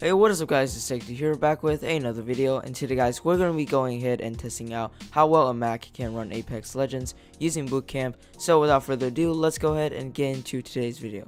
Hey, what is up guys, it's Safety here back with another video, and today guys we're going to be going ahead and testing out how well a Mac can run Apex Legends using Boot Camp. So without further ado, let's go ahead and get into today's video.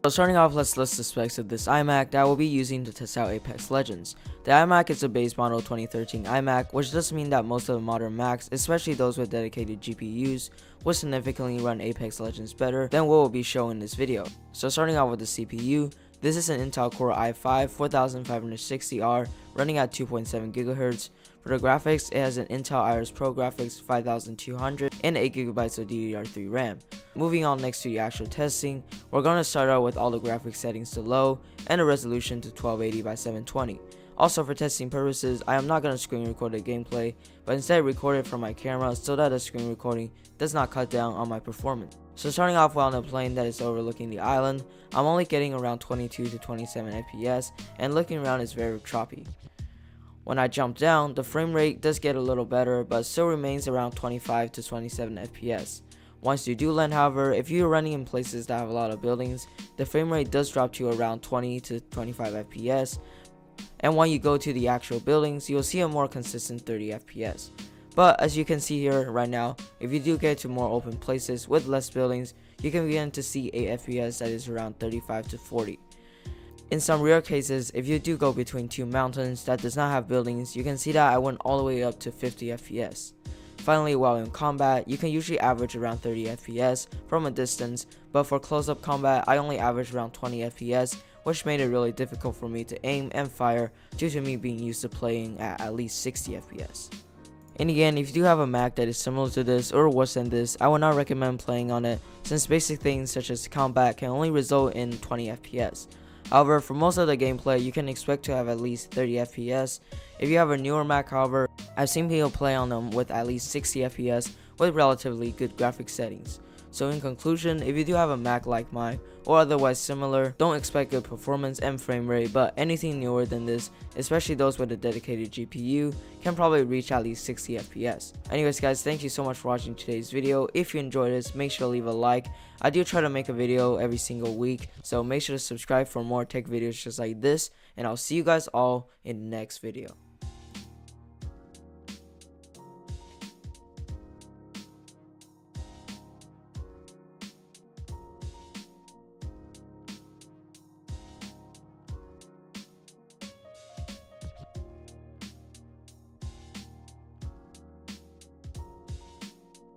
So starting off, let's list the specs of this iMac that I will be using to test out Apex Legends. The iMac is a base model 2013 iMac, which does mean that most of the modern Macs, especially those with dedicated GPUs, will significantly run Apex Legends better than what will be shown in this video. So starting off with the CPU, this is an Intel Core i5 4560R running at 2.7 GHz. For the graphics, it has an Intel Iris Pro Graphics 5200 and 8GB of DDR3 RAM. Moving on next to the actual testing, we're going to start out with all the graphics settings to low and the resolution to 1280 by 720. Also, for testing purposes, I am not going to screen record the gameplay, but instead record it from my camera so that the screen recording does not cut down on my performance. So starting off while on a plane that is overlooking the island, I'm only getting around 22 to 27 FPS, and looking around is very choppy. When I jump down, the frame rate does get a little better, but still remains around 25 to 27 FPS. Once you do land, however, if you're running in places that have a lot of buildings, the frame rate does drop to around 20 to 25 FPS, and when you go to the actual buildings, you'll see a more consistent 30 FPS. But as you can see here right now, if you do get to more open places with less buildings, you can begin to see a FPS that is around 35 to 40. In some rare cases, if you do go between two mountains that does not have buildings, you can see that I went all the way up to 50 FPS. Finally, while in combat, you can usually average around 30 FPS from a distance, but for close-up combat, I only average around 20 FPS, which made it really difficult for me to aim and fire due to me being used to playing at least 60 FPS. And again, if you do have a Mac that is similar to this or worse than this, I would not recommend playing on it, since basic things such as combat can only result in 20 FPS. However, for most of the gameplay, you can expect to have at least 30 FPS. If you have a newer Mac, however, I've seen people play on them with at least 60 FPS with relatively good graphics settings. So in conclusion, if you do have a Mac like mine or otherwise similar, don't expect good performance and frame rate, but anything newer than this, especially those with a dedicated GPU, can probably reach at least 60 FPS. Anyways guys, thank you so much for watching today's video. If you enjoyed this, make sure to leave a like. I do try to make a video every single week, so make sure to subscribe for more tech videos just like this, and I'll see you guys all in the next video.